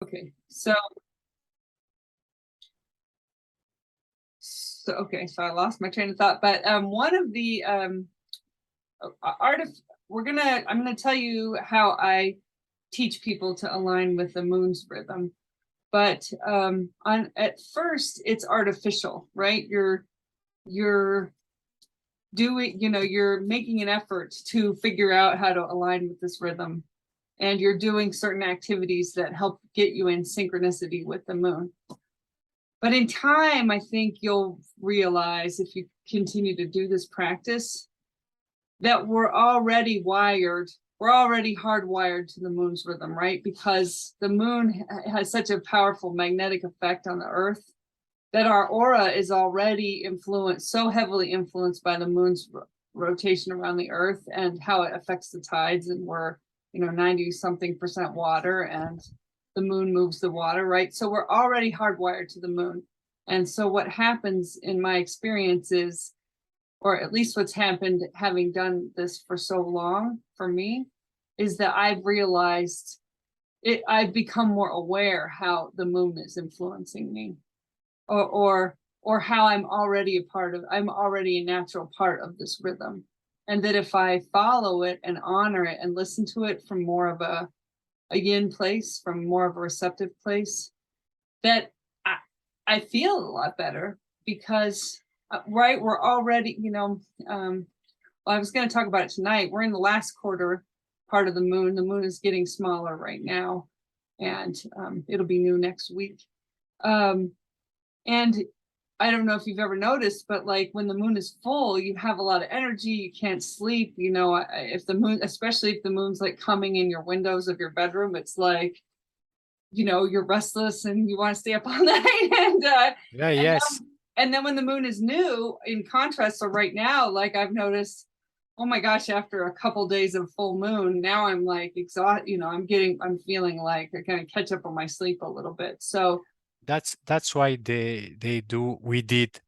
Okay, so I lost my train of thought, but one of the art of I'm gonna tell you how I teach people to align with the moon's rhythm. But on at first it's artificial, right? You're doing, you're making an effort to figure out how to align with this rhythm, and you're doing certain activities that help get you in synchronicity with the moon. But in time, I think you'll realize, if you continue to do this practice, that we're already hardwired to the moon's rhythm, right? Because the moon has such a powerful magnetic effect on the earth that our aura is already so heavily influenced by the moon's rotation around the earth and how it affects the tides. And we're, 90 something percent water, and the moon moves the water, right? So we're already hardwired to the moon. And so what happens in my experience is, or at least what's happened having done this for so long for me, is that I've realized I've become more aware how the moon is influencing me, or how I'm already a natural part of this rhythm. And that if I follow it and honor it and listen to it from more of a yin place, from more of a receptive place, that I feel a lot better. Because right, we're already, I was going to talk about it tonight. We're in the last quarter part of the moon. The moon is getting smaller right now, and it'll be new next week. And I don't know if you've ever noticed, but like when the moon is full, you have a lot of energy. You can't sleep. If the moon, especially if the moon's like coming in your windows of your bedroom, it's like, you're restless and you want to stay up all night. Yeah, And yes. and then when the moon is new, in contrast, so right now, like I've noticed, oh my gosh, after a couple days of full moon, now I'm like exhausted. I'm feeling like I kind of catch up on my sleep a little bit. So That's why we did,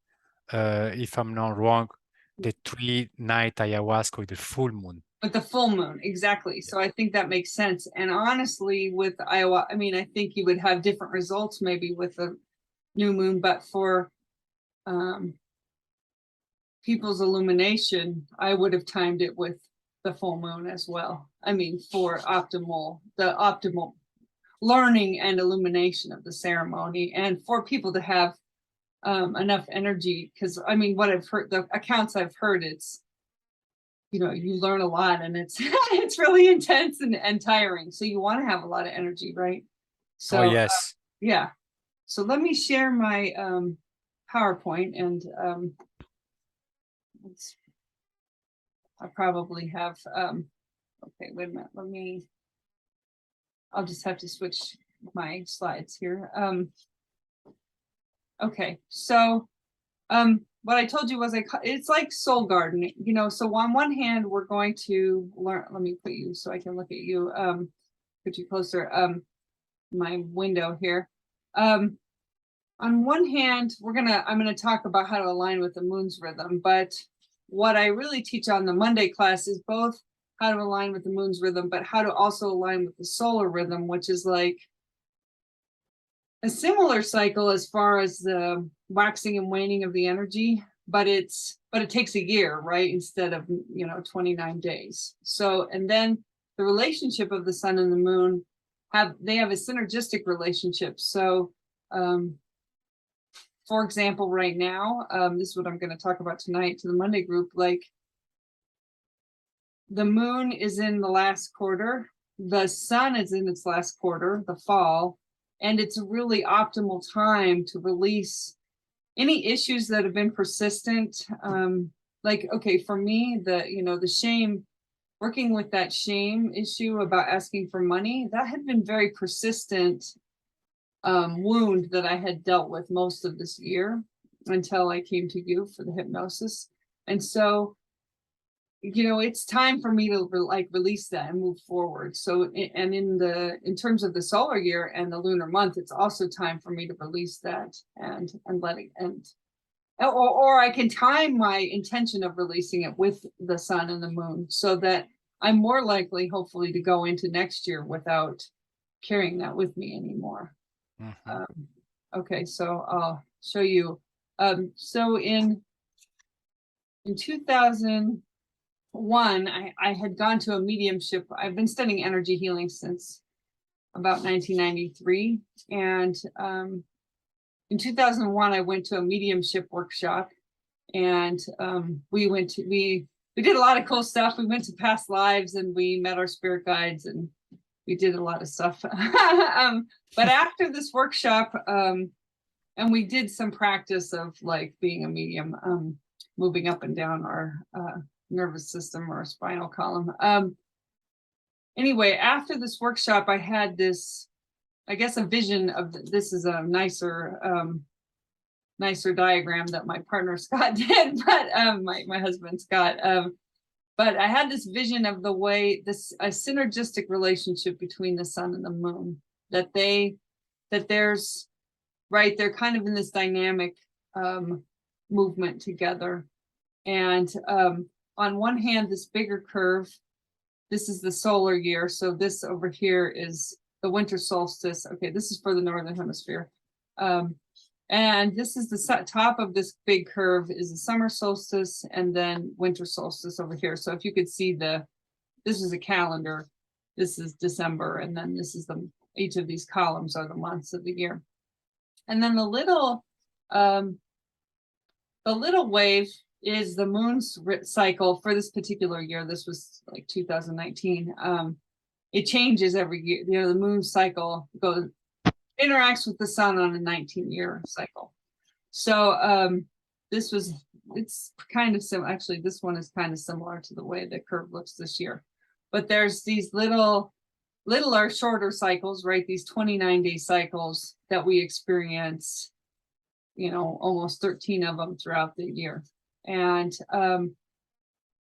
if I'm not wrong, the 3-night ayahuasca with the full moon. with the full moon, exactly. So I think that makes sense. And honestly, with Iowa, I mean, I think you would have different results maybe with the new moon, but for um, people's illumination, I would have timed it with the full moon as well. I mean, for the optimal learning and illumination of the ceremony, and for people to have enough energy. Because I mean, what I've heard, the accounts I've heard, it's, you learn a lot, and it's it's really intense and tiring. So you want to have a lot of energy, right? Oh, So yes. yeah. So let me share my PowerPoint, and I probably have okay, wait a minute. I'll just have to switch my slides here. Okay, so what I told you was it's like soul gardening, so on one hand, we're going to learn. Let me put you so I can look at you, put you closer, my window here. On one hand, I'm gonna talk about how to align with the moon's rhythm, but what I really teach on the Monday class is both how to align with the moon's rhythm, but how to also align with the solar rhythm, which is like a similar cycle as far as the waxing and waning of the energy, but it takes a year, right? Instead of 29 days. So, and then the relationship of the sun and the moon have a synergistic relationship. So for example, right now, this is what I'm going to talk about tonight to the Monday group. Like, the moon is in the last quarter, the sun is in its last quarter, the fall, and it's a really optimal time to release any issues that have been persistent. Like, okay, for me, the shame, working with that shame issue about asking for money, that had been very persistent wound that I had dealt with most of this year until I came to you for the hypnosis. And so, it's time for me to release that and move forward. So, and in terms of the solar year and the lunar month, it's also time for me to release that and let it end. Or I can time my intention of releasing it with the sun and the moon, so that I'm more likely, hopefully, to go into next year without carrying that with me anymore. Mhm. Okay, so I'll show you. So in 2001, I had gone to a mediumship. I've been studying energy healing since about 1993. And in 2001, I went to a mediumship workshop, and we did a lot of cool stuff. We went to past lives, and we met our spirit guides, and we did a lot of stuff. But after this workshop, and we did some practice of like being a medium, moving up and down our nervous system or spinal column. Anyway, after this workshop, I had this, I guess, a vision of this is a nicer diagram that my partner Scott did, but my husband Scott. But I had this vision of the way a synergistic relationship between the sun and the moon, that there's, right, they're kind of in this dynamic movement together. And on one hand, this bigger curve, this is the solar year. So this over here is the winter solstice. Okay, this is for the Northern Hemisphere. And this is the top of this big curve is the summer solstice, and then winter solstice over here. So if you could see this is a calendar, this is December, and then this is each of these columns are the months of the year. And then the little wave is the moon's cycle for this particular year. This was like 2019. It changes every year. You know, the moon cycle interacts with the sun on a 19-year cycle. So it's kind of similar. Actually, this one is kind of similar to the way the curve looks this year. But there's these littler, shorter cycles, right? These 29-day cycles that we experience, you know, almost 13 of them throughout the year. And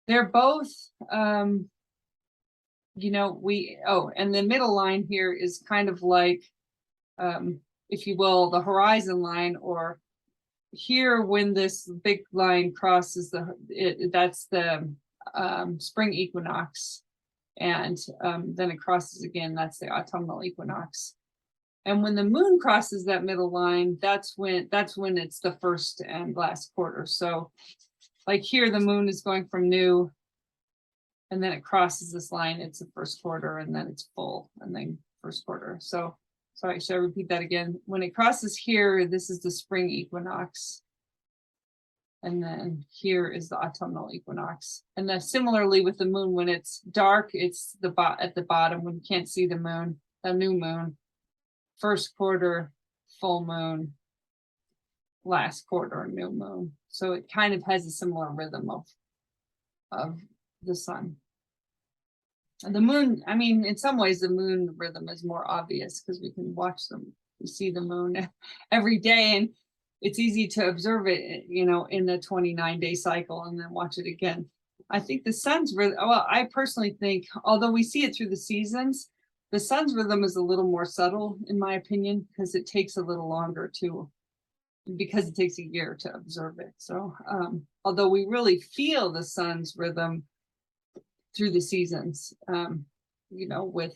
they're both, you know, and the middle line here is kind of like, if you will, the horizon line, or here when this big line crosses that's the spring equinox, and then it crosses again, that's the autumnal equinox. And when the moon crosses that middle line, that's when it's the first and last quarter. So like here, the moon is going from new, and then it crosses this line, it's the first quarter, and then it's full, and then first quarter. So sorry, should I repeat that again? When it crosses here, this is the spring equinox. And then here is the autumnal equinox. And then similarly with the moon, when it's dark, it's at the bottom when you can't see the moon, the new moon, first quarter, full moon, last quarter, new moon. So it kind of has a similar rhythm of the sun. And the moon, I mean, in some ways, the moon rhythm is more obvious because we can watch them. We see the moon every day, and it's easy to observe it, you know, in the 29-day cycle and then watch it again. I think the sun's rhythm, well, I personally think, although we see it through the seasons, the sun's rhythm is a little more subtle, in my opinion, because it takes a little longer because it takes a year to observe it. So although we really feel the sun's rhythm through the seasons, you know, well,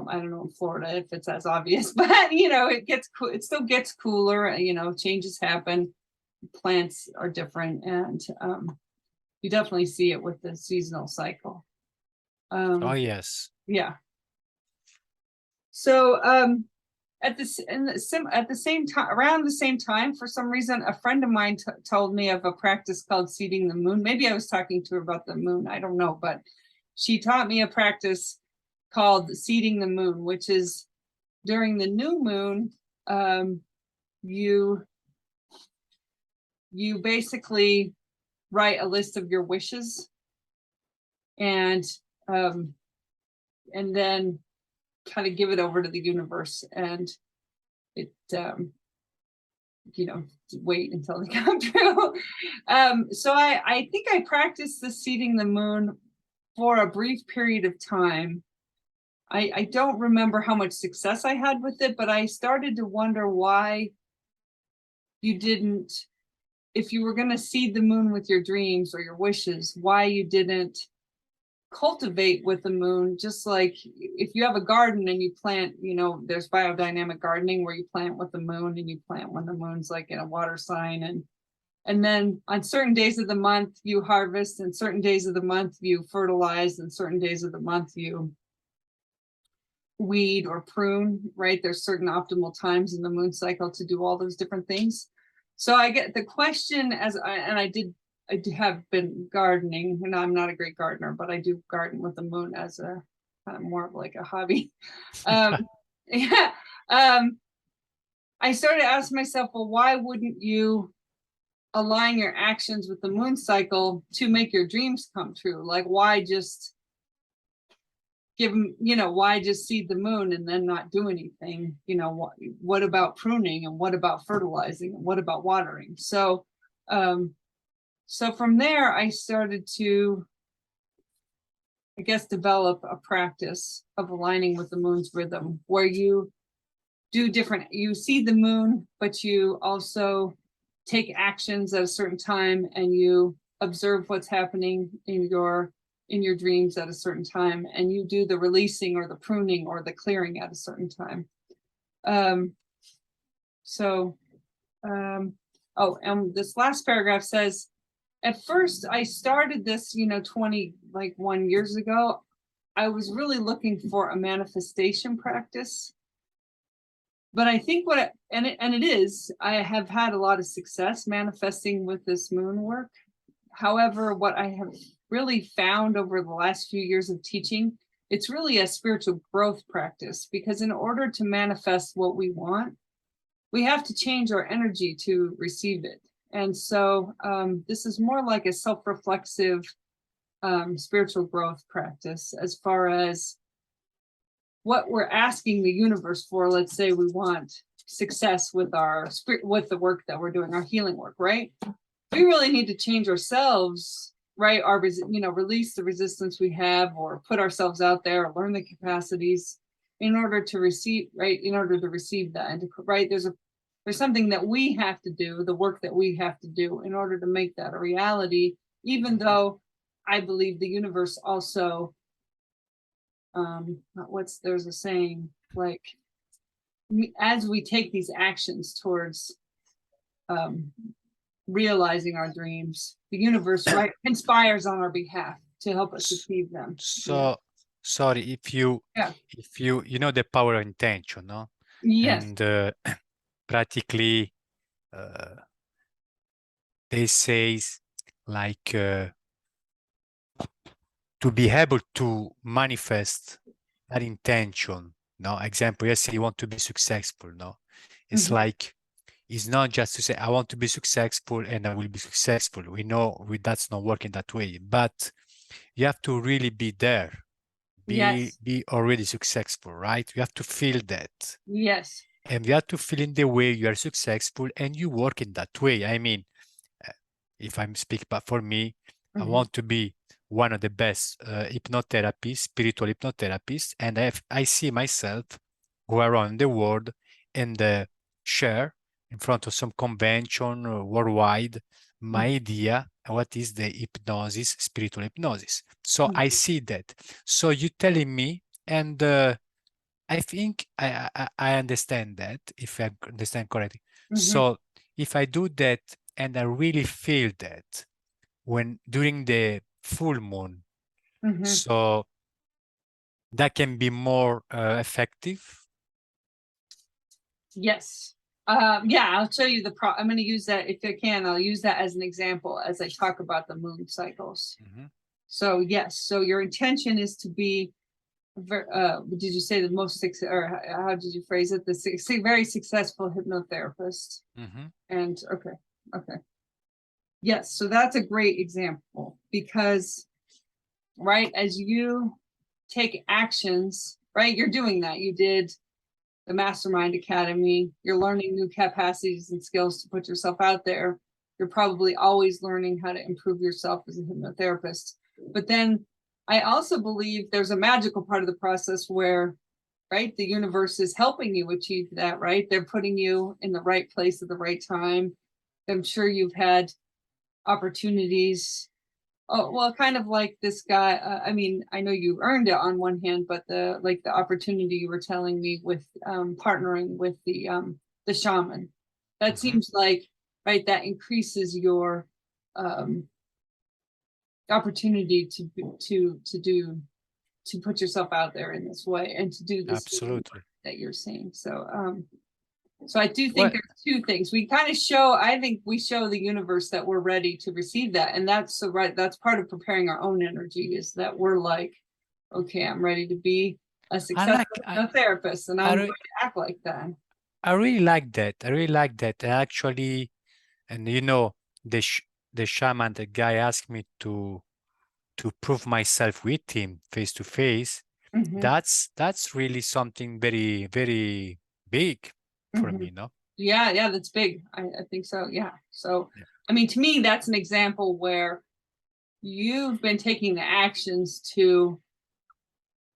I don't know in Florida if it's as obvious, but you know, it still gets cooler, you know, changes happen, plants are different, and you definitely see it with the seasonal cycle. Oh, yes. Yeah. So at the same time, around the same time, for some reason, a friend of mine told me of a practice called seeding the moon. Maybe I was talking to her about the moon, I don't know, but she taught me a practice called seeding the moon, which is during the new moon, you basically write a list of your wishes, and then kind of give it over to the universe, and it you know, wait until they come true. So I think I practiced the seeding the moon for a brief period of time. I don't remember how much success I had with it, but I started to wonder why you didn't, if you were going to seed the moon with your dreams or your wishes, why you didn't cultivate with the moon, just like if you have a garden and you plant, there's biodynamic gardening where you plant with the moon and you plant when the moon's like in a water sign, and then on certain days of the month you harvest, and certain days of the month you fertilize, and certain days of the month you weed or prune, right? There's certain optimal times in the moon cycle to do all those different things. So I get the question I have been gardening, and I'm not a great gardener, but I do garden with the moon as a kind of more of like a hobby. Yeah. I started to ask myself, well, why wouldn't you align your actions with the moon cycle to make your dreams come true? Like, why just give them, why just seed the moon and then not do anything? What about pruning, and what about fertilizing, and what about watering? So from there, I started to, I guess, develop a practice of aligning with the moon's rhythm, where you see the moon, but you also take actions at a certain time, and you observe what's happening in your dreams at a certain time, and you do the releasing or the pruning or the clearing at a certain time. And this last paragraph says, at first I started this, 21 years ago. I was really looking for a manifestation practice. But I think I have had a lot of success manifesting with this moon work. However, what I have really found over the last few years of teaching, it's really a spiritual growth practice, because in order to manifest what we want, we have to change our energy to receive it. And so this is more like a self-reflexive spiritual growth practice, as far as what we're asking the universe for. Let's say we want success with our spirit, with the work that we're doing, our healing work, right? We really need to change ourselves, right? Release the resistance we have, or put ourselves out there, or learn the capacities in order to receive, right? In order to receive that, and right, there's something that we have to do, the work that we have to do in order to make that a reality, even though I believe the universe also, there's a saying, like, as we take these actions towards realizing our dreams, the universe, right, conspires on our behalf to help us achieve them. So, sorry, if you the power of intention, no? Yes. And practically they say, like, to be able to manifest that intention, no? Example, yes, you want to be successful, no? It's like, it's not just to say, I want to be successful and I will be successful. We know that's not working that way, but you have to really be there. Be already successful, right? You have to feel that. Yes. And you have to feel in the way you are successful, and you work in that way. I mean, if I'm speaking, but for me, I want to be one of the best hypnotherapists, spiritual hypnotherapists, and I see myself go around the world and share in front of some convention worldwide my idea what is the hypnosis, spiritual hypnosis. So I see that. So you're telling me, and I think I understand that, if I understand correctly. So if I do that and I really feel that when during the full moon, so that can be more effective. Yes. I'll show you I'm going to use that, if I can, I'll use that as an example as I talk about the moon cycles. So yes, so your intention is to be, did you say the most or how did you phrase it? The very successful hypnotherapist. And okay. Yes, so that's a great example, because, right, as you take actions, right, you're doing that. You did the Mastermind Academy, you're learning new capacities and skills to put yourself out there. You're probably always learning how to improve yourself as a hypnotherapist. But then I also believe there's a magical part of the process where, right, the universe is helping you achieve that, right? They're putting you in the right place at the right time. I'm sure you've had opportunities Oh, well, kind of like this guy. I mean, I know you earned it on one hand, but the opportunity you were telling me with partnering with the shaman, that Mhm. seems like, right, that increases your um opportunity to put yourself out there in this way and to do this Absolutely. that you're saying. So so I do think Well, there's two things. We kind of show, I think we show the universe that we're ready to receive that. And that's so right. That's part of preparing our own energy, is that we're like, okay, I'm ready to be a I like successful therapist, and I, I'm going re- to act like that. I really like that. I really like that. Actually, and you know, the shaman, the guy asked me to prove myself with him face to face. Mhm, That's really something very, very big for mhm. me, no? Yeah, that's big. I think so. Yeah. So, Yeah. I mean, to me, that's an example where you've been taking the actions to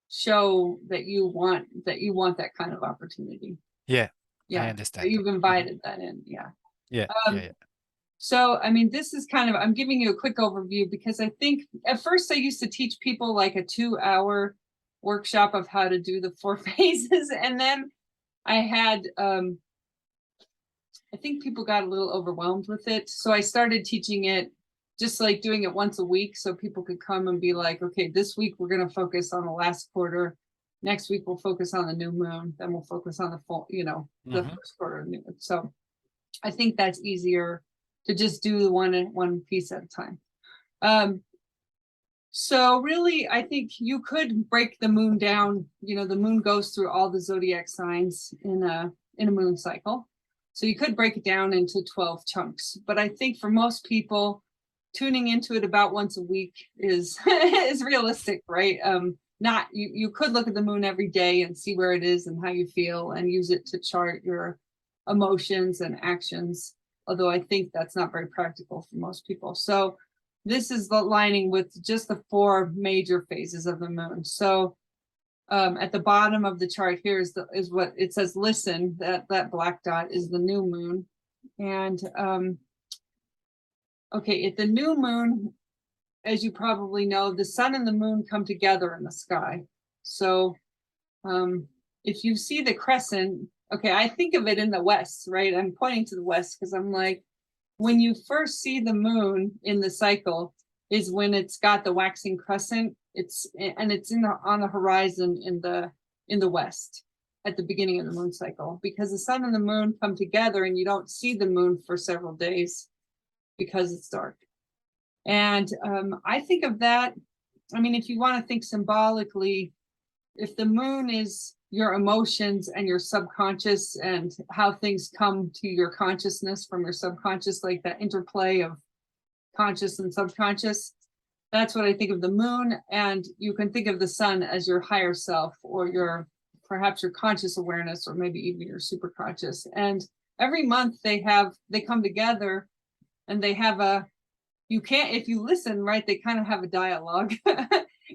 show that you want that kind of opportunity. Yeah, I Yeah. That understand. you've Mhm. invited that in. Yeah. Yeah, yeah, Um, yeah. so, I mean, this is kind of, I'm giving you a quick overview because I think at first I used to teach people like a 2-hour workshop of how to do the 4 phases. And then I had, I think people got a little overwhelmed with it. So I started teaching it just like doing it once a week so people could come and be like, okay, this week we're going to focus on the last quarter. Next week we'll focus on the new moon. Then we'll focus on the full, the Mhm. first quarter. So I think that's easier to just do the one piece at a time. So really, I think you could break the moon down. The moon goes through all the zodiac signs in a moon cycle. So you could break it down into 12 chunks. But I think for most people, tuning into it about once a week is is realistic, right? Not you could look at the moon every day and see where it is and how you feel and use it to chart your emotions and actions. Although I think that's not very practical for most people. So this is aligning with just the 4 major phases of the moon. So at the bottom of the chart here is what it says. Listen, that black dot is the new moon, and okay, at the new moon, as you probably know, the sun and the moon come together in the sky. So if you see the crescent, okay, I think of it in the west, right? I'm pointing to the west because I'm like, when you first see the moon in the cycle is when it's got the waxing crescent. It's on the horizon in the west at the beginning of the moon cycle, because the sun and the moon come together and you don't see the moon for several days because it's dark. And I think of that. I mean, if you want to think symbolically, if the moon is your emotions and your subconscious and how things come to your consciousness from your subconscious, like that interplay of conscious and subconscious, that's what I think of the moon. And you can think of the sun as your higher self, or perhaps your conscious awareness, or maybe even your super conscious. And every month they come together, and they have you can't, if you listen, right, they kind of have a dialogue.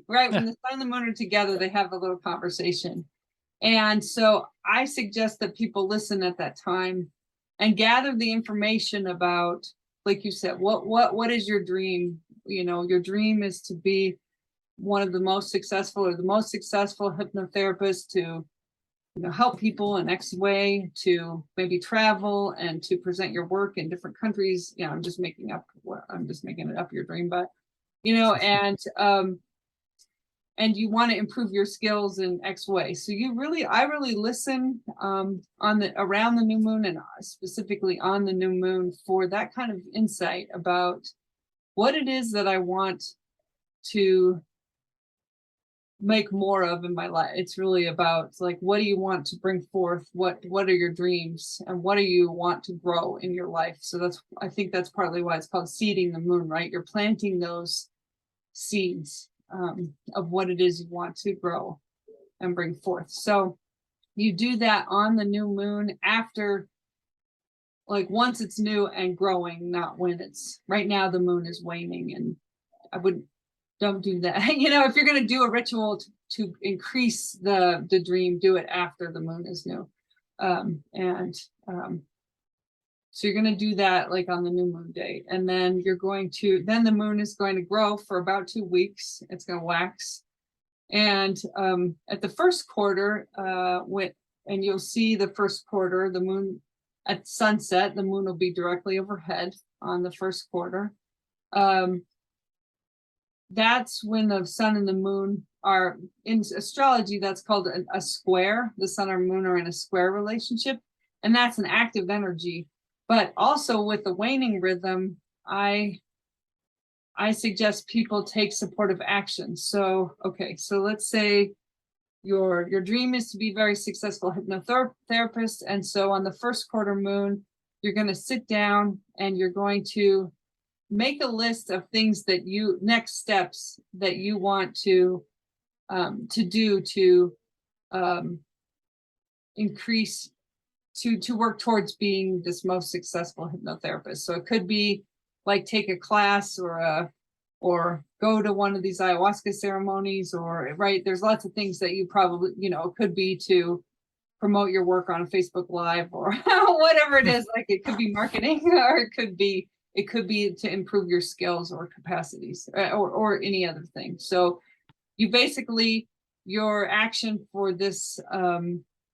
Right, Yeah. when the sun and the moon are together, they have a little conversation. And so I suggest that people listen at that time and gather the information about, like you said, what is your dream? Your dream is to be one of the most successful, or the most successful hypnotherapist, to help people in X way, to maybe travel and to present your work in different countries. I'm just making it up, your dream, but and you want to improve your skills in X way. So I really listen around the new moon, and specifically on the new moon, for that kind of insight about what it is that I want to make more of in my life. It's really about, like, what do you want to bring forth? What are your dreams, and what do you want to grow in your life? So I think that's partly why it's called seeding the moon, right? You're planting those seeds of what it is you want to grow and bring forth. So you do that on the new moon, after, like, once it's new and growing, not when it's, right now the moon is waning, and don't do that. If you're going to do a ritual to increase the dream, do it after the moon is new. And So you're going to do that like on the new moon day. And then then the moon is going to grow for about 2 weeks. It's going to wax. And at the first quarter, and you'll see the first quarter, the moon at sunset, the moon will be directly overhead on the first quarter. That's when the sun and the moon are in astrology, that's called a square. The sun and moon are in a square relationship, and that's an active energy. But also with the waning rhythm, I suggest people take supportive action. So, okay, so let's say your dream is to be very successful hypnotherapist. And so on the first quarter moon, you're going to sit down and you're going to make a list of things that next steps that you want to do to increase, to work towards being this most successful hypnotherapist. So it could be like take a class or go to one of these ayahuasca ceremonies, or right, there's lots of things that you probably, it could be to promote your work on Facebook Live or whatever it is. Like it could be marketing, or it could be to improve your skills or capacities, or any other thing. So you basically, your action for this,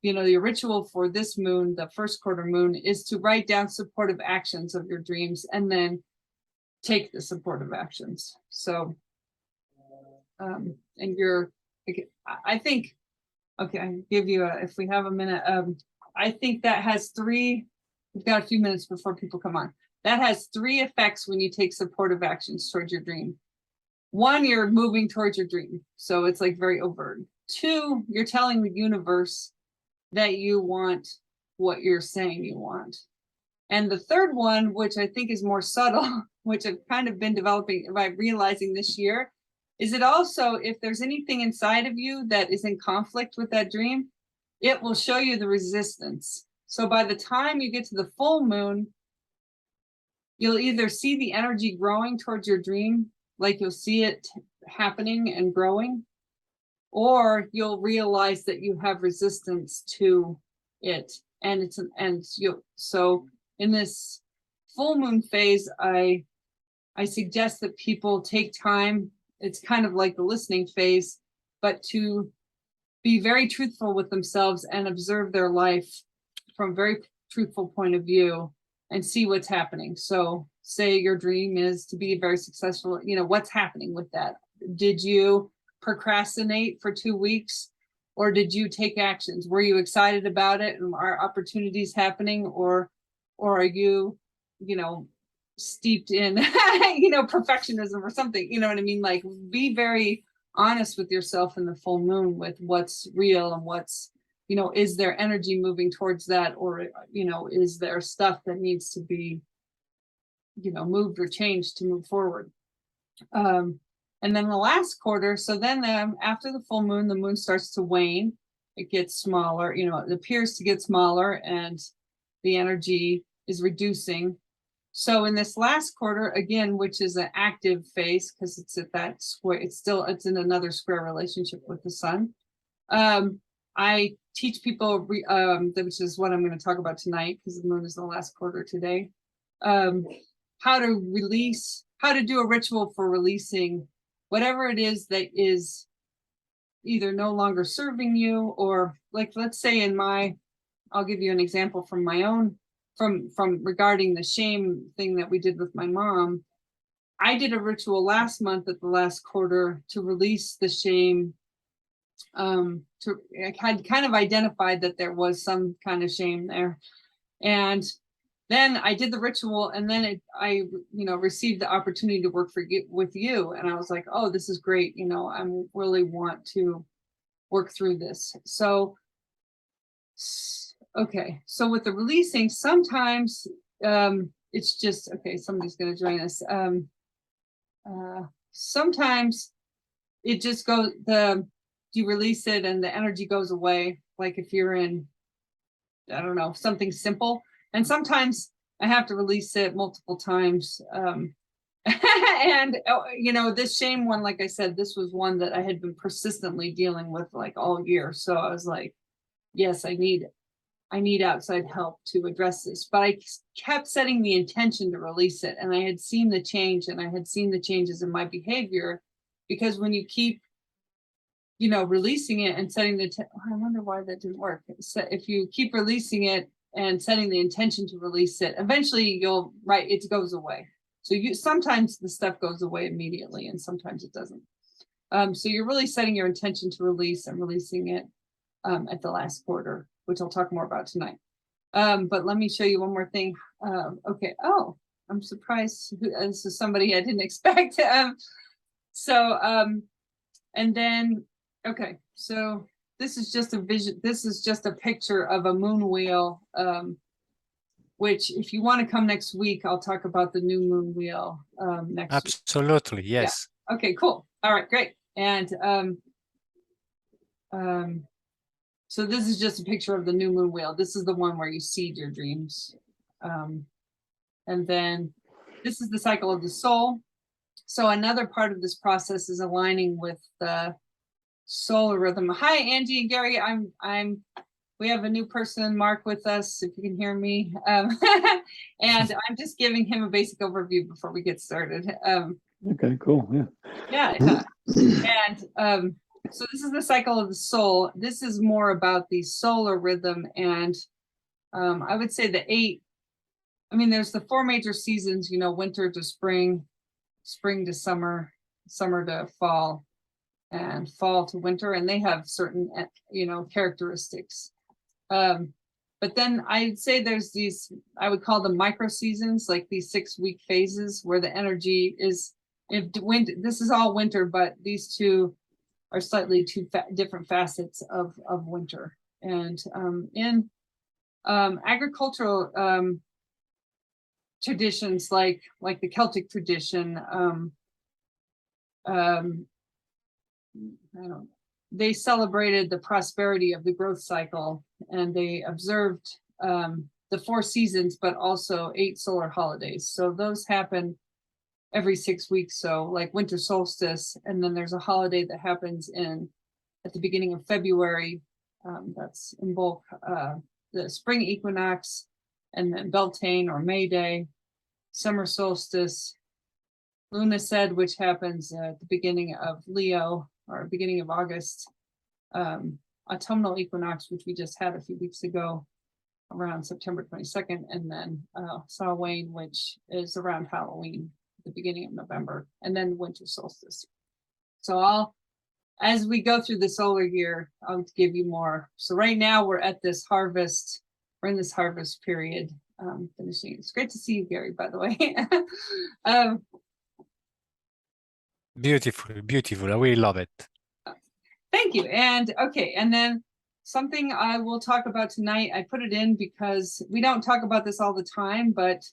your ritual for this moon, the first quarter moon, is to write down supportive actions of your dreams and then take the supportive actions. So, and I think, okay, I can give you if we have a minute, I think that has we've got a few minutes before people come on. That has 3 effects when you take supportive actions towards your dream. 1, you're moving towards your dream. So it's like very overt. 2, you're telling the universe that you want what you're saying you want. And the third one, which I think is more subtle, which I've kind of been developing by realizing this year, is it also, if there's anything inside of you that is in conflict with that dream, it will show you the resistance. So by the time you get to the full moon, you'll either see the energy growing towards your dream, like you'll see it happening and growing, or you'll realize that you have resistance to it. And so in this full moon phase, I suggest that people take time. It's kind of like the listening phase, but to be very truthful with themselves and observe their life from a very truthful point of view and see what's happening. So say your dream is to be very successful, what's happening with that? Did you procrastinate for 2 weeks, or did you take actions? Were you excited about it and are opportunities happening, or are you, steeped in, perfectionism or something? You know what I mean? Like, be very honest with yourself in the full moon with what's real and what's, is there energy moving towards that, or, is there stuff that needs to be, moved or changed to move forward? And then the last quarter, so then after the full moon, the moon starts to wane. It gets smaller, it appears to get smaller, and the energy is reducing. So in this last quarter, again, which is an active phase, because it's at that square, it's in another square relationship with the sun. I teach people, which is what I'm going to talk about tonight, because the moon is the last quarter today, how to do a ritual for releasing whatever it is that is either no longer serving you, or like, let's say I'll give you an example from my own, from regarding the shame thing that we did with my mom. I did a ritual last month at the last quarter to release the shame. I had kind of identified that there was some kind of shame there. And then I did the ritual, and then I received the opportunity to work with you. And I was like, oh, this is great. I really want to work through this. So, okay. So with the releasing, sometimes it's just, okay, somebody's going to join us. Sometimes it just goes, you release it and the energy goes away. Like if you're in, I don't know, something simple. And sometimes I have to release it multiple times. And, this shame one, like I said, this was one that I had been persistently dealing with like all year. So I was like, yes, I need I need outside help to address this. But I kept setting the intention to release it. And I had seen the change, and I had seen the changes in my behavior, because when you keep, releasing it and setting the, I wonder why that didn't work. So if you keep releasing it and setting the intention to release it, eventually it goes away. So sometimes the stuff goes away immediately, and sometimes it doesn't. So you're really setting your intention to release and releasing it at the last quarter, which I'll talk more about tonight. But let me show you one more thing. Okay. Oh, I'm surprised. This is somebody I didn't expect. And then, okay, so this is just a vision. This is just a picture of a moon wheel, which if you want to come next week, I'll talk about the new moon wheel next week. Absolutely, yes. Yeah. Okay, cool. All right, great. And so this is just a picture of the new moon wheel. This is the one where you seed your dreams. And then this is the cycle of the soul. So another part of this process is aligning with the solar rhythm. Hi, Angie and Gary. We have a new person, Mark, with us, if you can hear me. And I'm just giving him a basic overview before we get started. Okay, cool. Yeah. Yeah. And so this is the cycle of the soul. This is more about the solar rhythm. And I would say there's the 4 major seasons, winter to spring, spring to summer, summer to fall, and fall to winter. And they have certain, characteristics. But then I'd say there's these, I would call them micro seasons, like these 6-week phases where the energy is, this is all winter, but these two are slightly different facets of winter. And in agricultural traditions, like the Celtic tradition, they celebrated the prosperity of the growth cycle, and they observed the 4 seasons, but also 8 solar holidays. So those happen every 6 weeks. So like winter solstice, and then there's a holiday that happens at the beginning of February. That's in bulk, the spring equinox, and then Beltane or May Day, summer solstice, Lunased, which happens at the beginning of Leo or beginning of August, autumnal equinox, which we just had a few weeks ago around September 22nd, and then Samhain, which is around Halloween, the beginning of November, and then winter solstice. So as we go through the solar year, I'll give you more. So right now we're at this harvest, we're in this harvest period, finishing. It's great to see you, Gary, by the way. Beautiful. I really love it. Thank you. And okay, and then something I will talk about tonight, I put it in because we don't talk about this all the time, but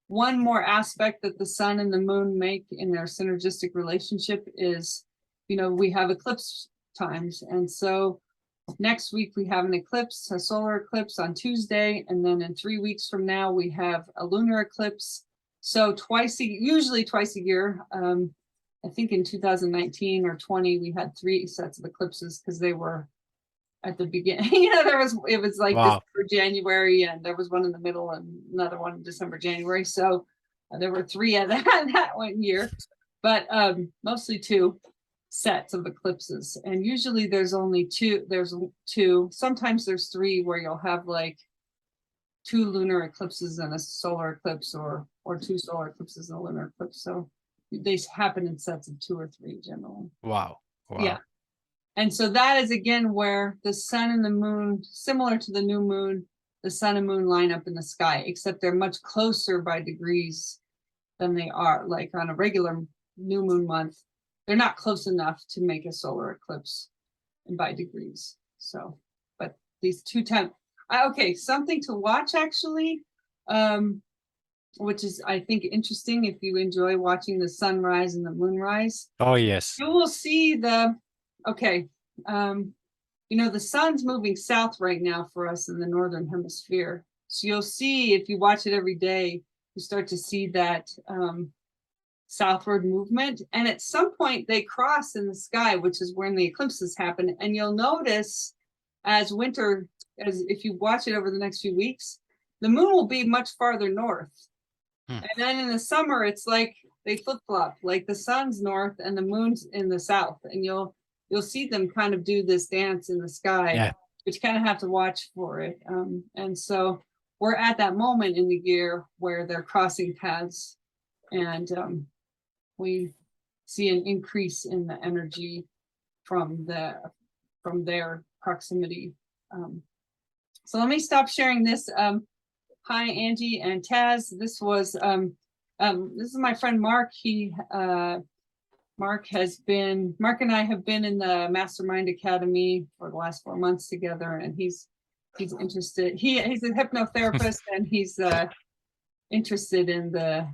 one more aspect that the sun and the moon make in their synergistic relationship is, we have eclipse times. And so next week we have an eclipse, a solar eclipse on Tuesday. And then in 3 weeks from now, we have a lunar eclipse. So usually twice a year. I think in 2019 or 20, we had 3 sets of eclipses because they were at the beginning. It was like Wow. December, January, and there was one in the middle and another one in December, January. So there were 3 of that one year, but mostly 2 sets of eclipses. And usually there's only 2. There's 2. Sometimes there's 3 where you'll have like 2 lunar eclipses and a solar eclipse, or 2 solar eclipses and a lunar eclipse. So they happen in sets of 2 or 3 generally. Wow. Yeah. And so that is again where the sun and the moon, similar to the new moon, the sun and moon line up in the sky, except they're much closer by degrees than they are like on a regular new moon month. They're not close enough to make a solar eclipse by degrees. So, but these 2 times, okay, something to watch actually, which is, I think, interesting if you enjoy watching the sunrise and the moonrise. Oh, yes. You will see the sun's moving south right now for us in the northern hemisphere. So you'll see, if you watch it every day, you start to see that southward movement. And at some point they cross in the sky, which is when the eclipses happen. And you'll notice as winter as if you watch it over the next few weeks, the moon will be much farther north. Hmm. And then in the summer, it's like they flip-flop, like the sun's north and the moon's in the south. And you'll see them kind of do this dance in the sky, Yeah. but you kind of have to watch for it. And so we're at that moment in the year where they're crossing paths, and we see an increase in the energy from their proximity. So let me stop sharing this. Hi, Angie and Taz. This is my friend Mark. Mark and I have been in the Mastermind Academy for the last 4 months together, and he's interested. He's a hypnotherapist, and he's interested in the.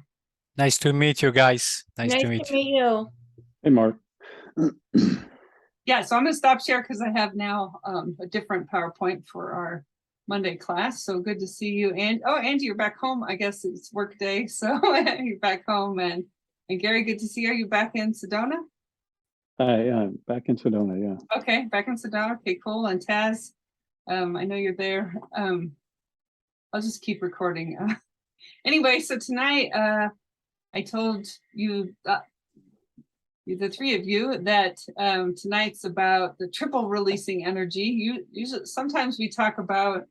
Nice to meet you guys. Nice to meet you. you. Hey, Mark. Yeah, so I'm going to stop share because I have now a different PowerPoint for our Monday class. So good to see you. And oh, Angie, you're back home. I guess it's work day, so you're back home. And Gary, good to see you. Are you back in Sedona? Hi, back in Sedona, yeah. Okay, back in Sedona. Okay, cool. And Taz, I know you're there. I'll just keep recording. Anyway, so tonight I told you, the three of you, that tonight's about the triple releasing energy. Sometimes we talk about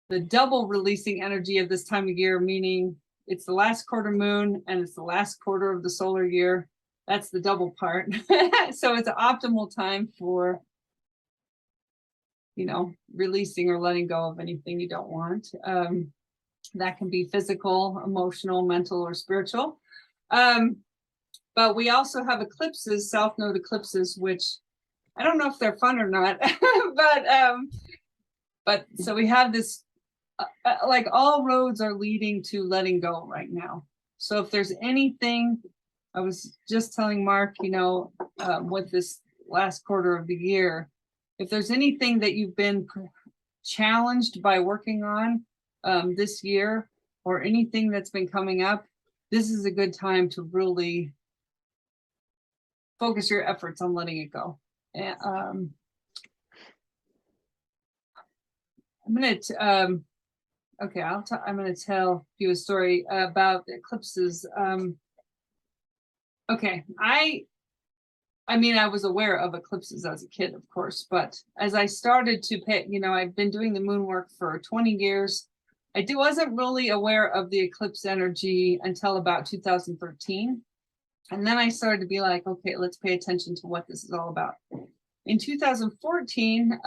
the double releasing energy of this time of year, meaning it's the last quarter moon and it's the last quarter of the solar year. That's the double part. So it's an optimal time for, releasing or letting go of anything you don't want. That can be physical, emotional, mental, or spiritual. But we also have eclipses, South Node eclipses, which I don't know if they're fun or not, but so we have this, like all roads are leading to letting go right now. So if there's anything, I was just telling Mark, with this last quarter of the year, if there's anything that you've been challenged by working on this year, or anything that's been coming up, this is a good time to really focus your efforts on letting it go. And, I'm gonna tell you a story about the eclipses. Okay, I was aware of eclipses as a kid, of course, but as I started to pay, I've been doing the moon work for 20 years. I wasn't really aware of the eclipse energy until about 2013. And then I started to be like, okay, let's pay attention to what this is all about. In 2014,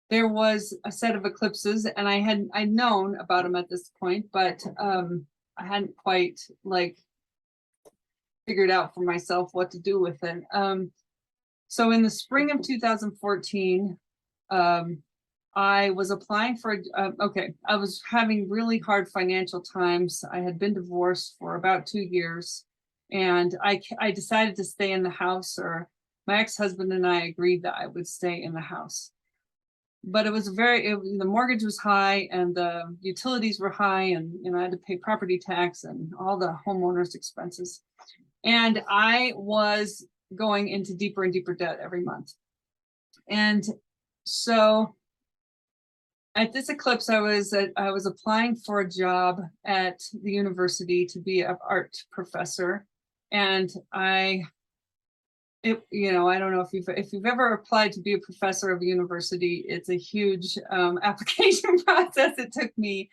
there was a set of eclipses, and I'd known about them at this point, but I hadn't quite figured out for myself what to do with it. So in the spring of 2014, I was applying for, I was having really hard financial times. I had been divorced for about 2 years. And I decided to stay in the house, or my ex-husband and I agreed that I would stay in the house. But it was the mortgage was high and the utilities were high, and I had to pay property tax and all the homeowners' expenses. And I was going into deeper and deeper debt every month. And so at this eclipse, I was applying for a job at the university to be an art professor. And I don't know if you've ever applied to be a professor of a university. It's a huge application process. It took me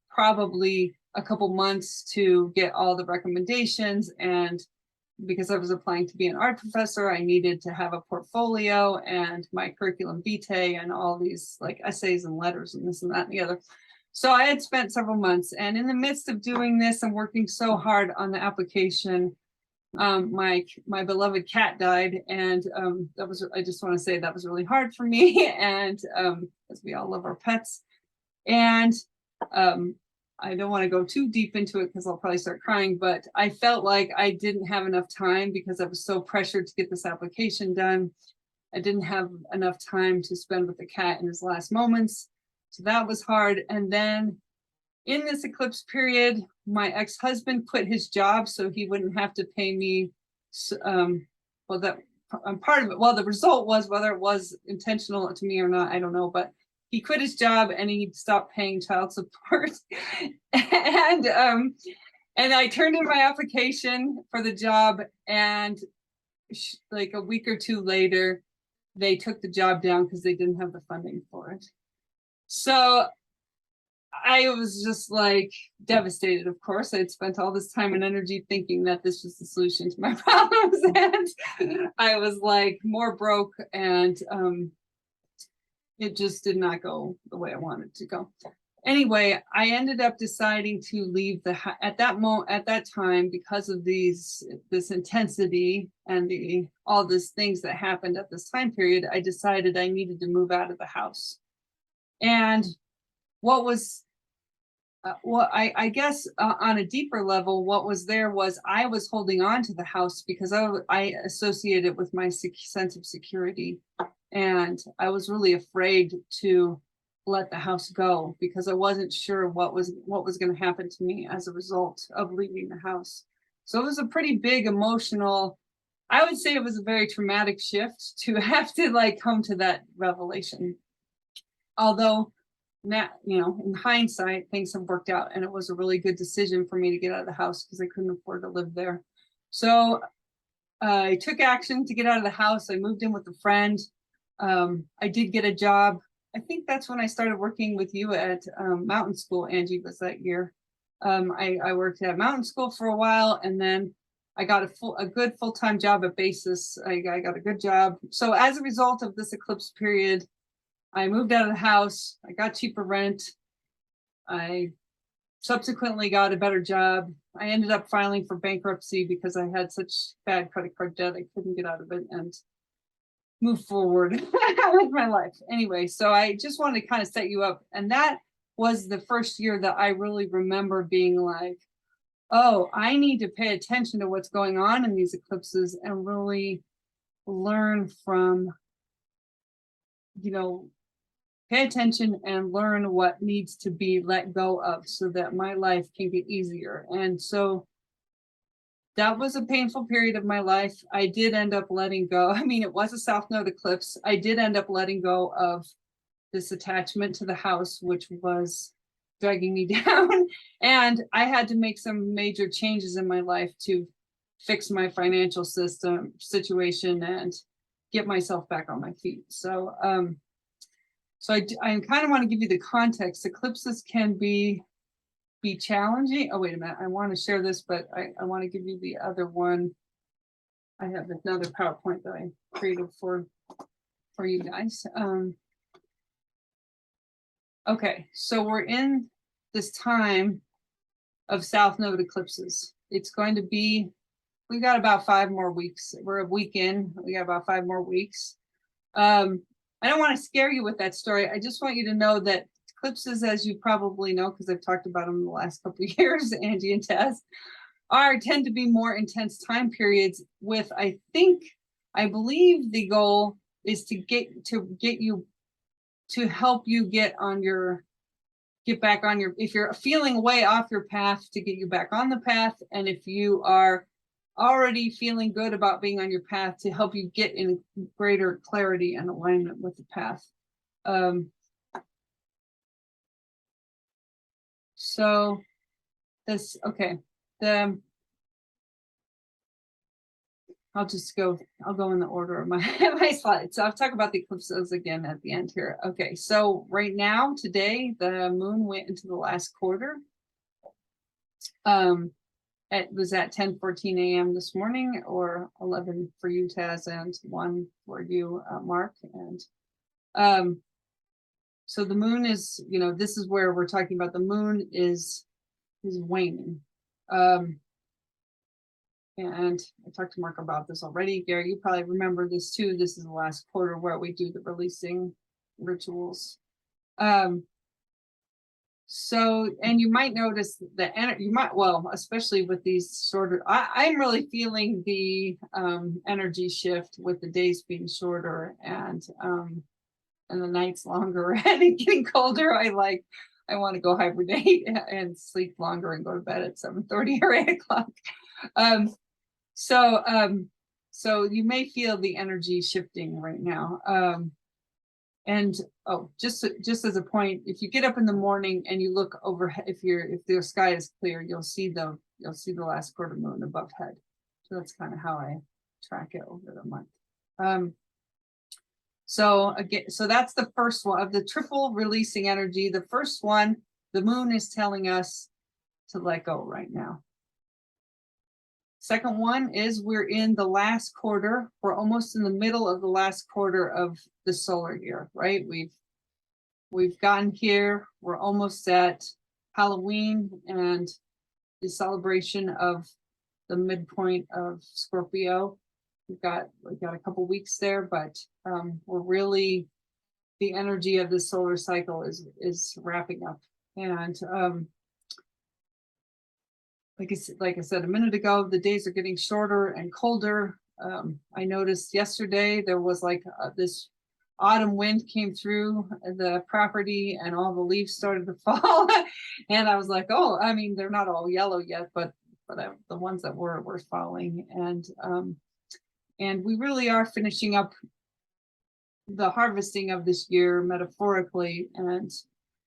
probably a couple months to get all the recommendations, and because I was applying to be an art professor, I needed to have a portfolio and my curriculum vitae and all these essays and letters and this and that and the other. So I had spent several months, and in the midst of doing this and working so hard on the application, my beloved cat died, and I just want to say that was really hard for me, and as we all love our pets. And I don't want to go too deep into it because I'll probably start crying, but I felt like I didn't have enough time because I was so pressured to get this application done. I didn't have enough time to spend with the cat in his last moments. So that was hard. And then in this eclipse period, my ex-husband quit his job so he wouldn't have to pay me. Part of it, well, the result was, whether it was intentional to me or not, I don't know, but he quit his job and he stopped paying child support. And I turned in my application for the job, and like a week or two later, they took the job down because they didn't have the funding for it. So I was just like devastated. Of course, I'd spent all this time and energy thinking that this was the solution to my problems, and I was like more broke, and it just did not go the way I wanted to go. Anyway, I ended up deciding to leave at that time, because of this intensity and all these things that happened at this time period. I decided I needed to move out of the house. And what was I guess on a deeper level, what was there was I was holding on to the house because I associated it with my sense of security, and I was really afraid to let the house go because I wasn't sure what was going to happen to me as a result of leaving the house. So it was a pretty big emotional, I would say it was a very traumatic shift to have to like come to that revelation. Although now, in hindsight, things have worked out, and it was a really good decision for me to get out of the house because I couldn't afford to live there. So I took action to get out of the house. I moved in with a friend. I did get a job. I think that's when I started working with you at Mountain School. Angie, was that year. I worked at Mountain School for a while, and then I got a good full-time job at Basis. I got a good job. So as a result of this eclipse period, I moved out of the house. I got cheaper rent. I subsequently got a better job. I ended up filing for bankruptcy because I had such bad credit card debt I couldn't get out of it and move forward with my life. Anyway, so I just wanted to kind of set you up. And that was the first year that I really remember being like, oh, I need to pay attention to what's going on in these eclipses and really learn from, pay attention and learn what needs to be let go of so that my life can get easier. And so that was a painful period of my life. I did end up letting go. I mean, it was a South Node eclipse. I did end up letting go of this attachment to the house, which was dragging me down. And I had to make some major changes in my life to fix my financial situation and get myself back on my feet. So, I kind of want to give you the context. Eclipses can be challenging. Oh, wait a minute. I want to share this, but I want to give you the other one. I have another PowerPoint that I created for you guys. Okay, so we're in this time of South Node eclipses. It's going to be, we've got about 5 more weeks. We're a week in. We got about 5 more weeks. I don't want to scare you with that story. I just want you to know that eclipses, as you probably know, because I've talked about them in the last couple of years, Angie and Tess, tend to be more intense time periods with, I believe the goal is to help you get back on your, if you're feeling way off your path, to get you back on the path. And if you are already feeling good about being on your path, to help you get in greater clarity and alignment with the path. So this, okay, I'll go in the order of my, my slides. So I'll talk about the eclipses again at the end here. Okay, so right now, today, the moon went into the last quarter. It was at 10:14 a.m. this morning, or 11 for you, Taz, and 1 for you, Mark. And so the moon is, this is where we're talking about the moon is waning. And I talked to Mark about this already. Gary, you probably remember this too. This is the last quarter where we do the releasing rituals. So, and you might notice the energy, especially with these shorter, I'm really feeling the energy shift with the days being shorter and the nights longer and it getting colder. I want to go hibernate and sleep longer and go to bed at 7:30 or 8 o'clock. So you may feel the energy shifting right now. And oh, just as a point, if you get up in the morning and you look overhead, if the sky is clear, you'll see the last quarter moon above head. So that's kind of how I track it over the month. So again, so that's the first one of the triple releasing energy. The first one, the moon is telling us to let go right now. Second one is we're in the last quarter. We're almost in the middle of the last quarter of the solar year, right? We've gotten here. We're almost at Halloween and the celebration of the midpoint of Scorpio. We've got a couple weeks there, but we're really, the energy of the solar cycle is wrapping up. And like I said a minute ago, the days are getting shorter and colder. I noticed yesterday there was like this autumn wind came through the property and all the leaves started to fall. And I was like, oh, I mean, they're not all yellow yet, but the ones that were falling. And we really are finishing up the harvesting of this year metaphorically. And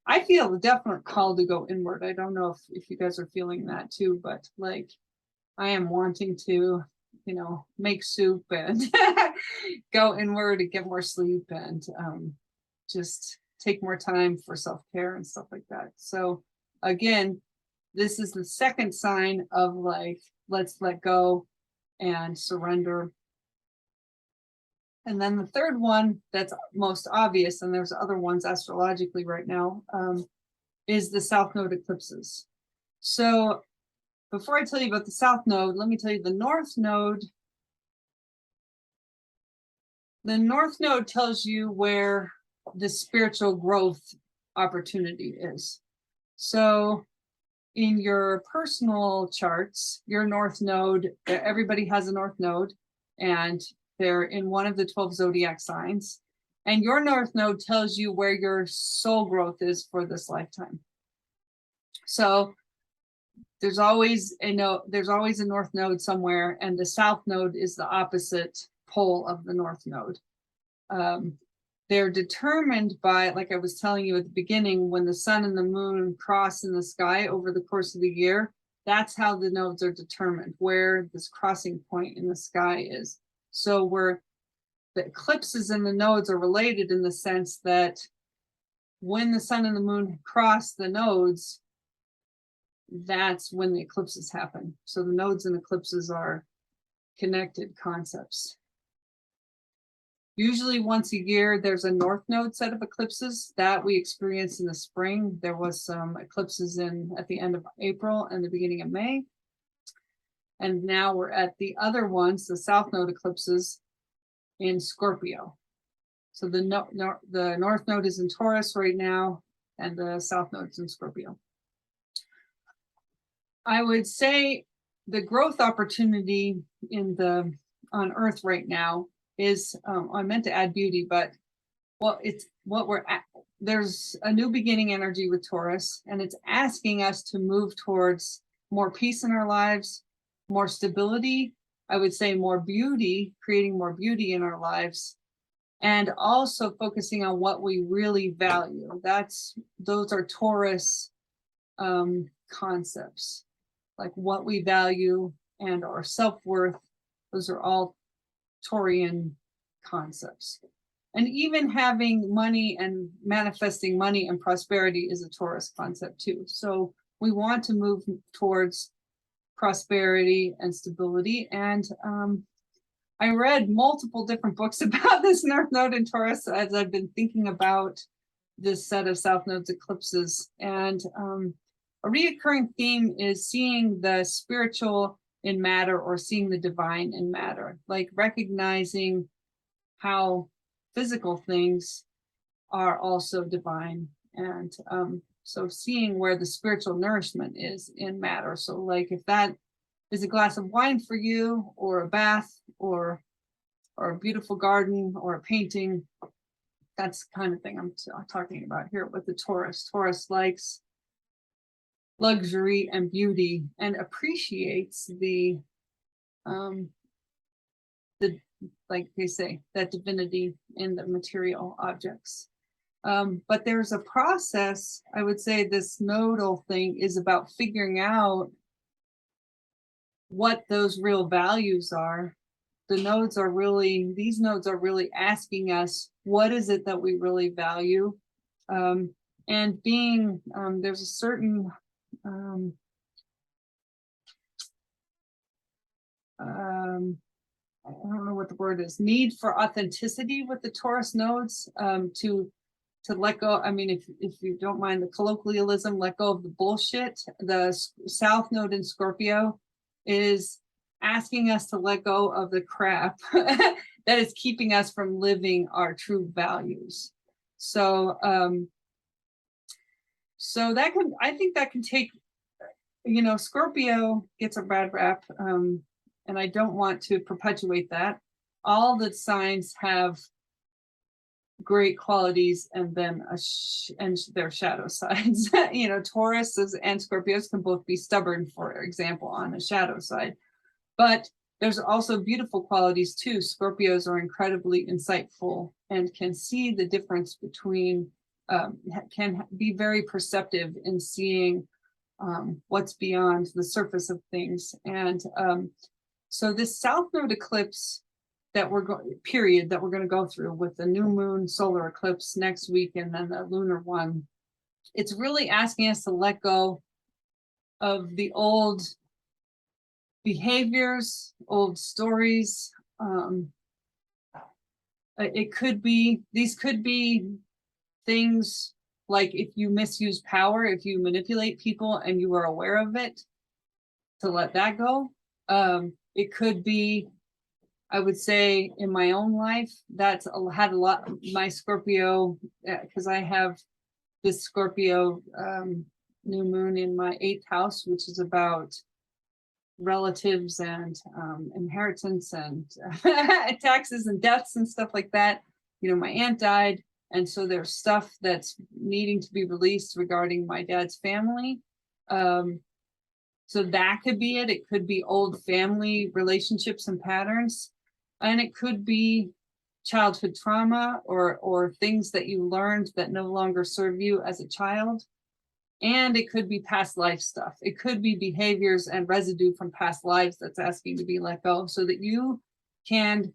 I feel a definite call to go inward. I don't know if you guys are feeling that too, but like I am wanting to, make soup and go inward and get more sleep and just take more time for self-care and stuff like that. So again, this is the second sign of like, let's let go and surrender. And then the third one that's most obvious, and there's other ones astrologically right now, is the South Node eclipses. So before I tell you about the South Node, let me tell you the North Node. The North Node tells you where the spiritual growth opportunity is. So in your personal charts, your North Node, everybody has a North Node, and they're in one of the 12 zodiac signs. And your North Node tells you where your soul growth is for this lifetime. So there's always a North Node somewhere, and the South Node is the opposite pole of the North Node. They're determined by, like I was telling you at the beginning, when the sun and the moon cross in the sky over the course of the year, that's how the nodes are determined, where this crossing point in the sky is. So the eclipses and the nodes are related in the sense that when the sun and the moon cross the nodes, that's when the eclipses happen. So the nodes and eclipses are connected concepts. Usually once a year, there's a North Node set of eclipses that we experience in the spring. There was some eclipses at the end of April and the beginning of May. And now we're at the other ones, the South Node eclipses in Scorpio. So the North Node is in Taurus right now, and the South Node is in Scorpio. I would say the growth opportunity on Earth right now is, I meant to add beauty, but there's a new beginning energy with Taurus, and it's asking us to move towards more peace in our lives, more stability, I would say more beauty, creating more beauty in our lives, and also focusing on what we really value. Those are Taurus concepts, like what we value and our self-worth. Those are all Taurian concepts. And even having money and manifesting money and prosperity is a Taurus concept too. So we want to move towards prosperity and stability. And I read multiple different books about this North Node in Taurus as I've been thinking about this set of South Nodes eclipses. And a reoccurring theme is seeing the spiritual in matter, or seeing the divine in matter, like recognizing how physical things are also divine. And so seeing where the spiritual nourishment is in matter. So like if that is a glass of wine for you, or a bath, or a beautiful garden, or a painting, that's the kind of thing I'm talking about here with the Taurus. Taurus likes luxury and beauty and appreciates the like they say, that divinity in the material objects. But there's a process. I would say this nodal thing is about figuring out what those real values are. These nodes are really asking us, what is it that we really value? And being, there's a certain, I don't know what the word is, need for authenticity with the Taurus nodes, to let go. I mean, if you don't mind the colloquialism, let go of the bullshit. The South Node in Scorpio is asking us to let go of the crap that is keeping us from living our true values. So, I think that can take, Scorpio gets a bad rap, and I don't want to perpetuate that. All the signs have great qualities and then and their shadow sides. Taurus and Scorpios can both be stubborn, for example, on the shadow side. But there's also beautiful qualities too. Scorpios are incredibly insightful and can see the difference between, can be very perceptive in seeing what's beyond the surface of things. And so this South Node eclipse that we're going to go through with the new moon solar eclipse next week and then the lunar one, it's really asking us to let go of the old behaviors, old stories. These could be things like if you misuse power, if you manipulate people and you are aware of it, to let that go. It could be, I would say, in my own life, that's had a lot, my Scorpio, because I have this Scorpio new moon in my 8th house, which is about relatives and inheritance and taxes and deaths and stuff like that. My aunt died, and so there's stuff that's needing to be released regarding my dad's family. So that could be it. It could be old family relationships and patterns, and it could be childhood trauma or things that you learned that no longer serve you as a child. And it could be past life stuff. It could be behaviors and residue from past lives that's asking to be let go, so that you can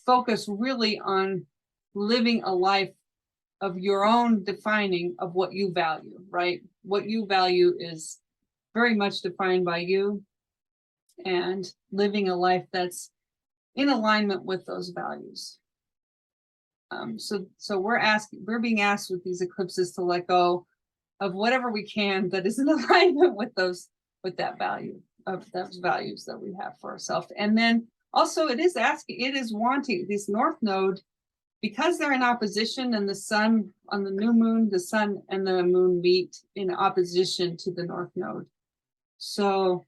focus really on living a life of your own defining of what you value, right? What you value is very much defined by you, and living a life that's in alignment with those values. So we're being asked with these eclipses to let go of whatever we can that is in alignment with those values that we have for ourselves. And then also it is wanting this North Node, because they're in opposition, and the sun on the new moon, the sun and the moon meet in opposition to the North Node. So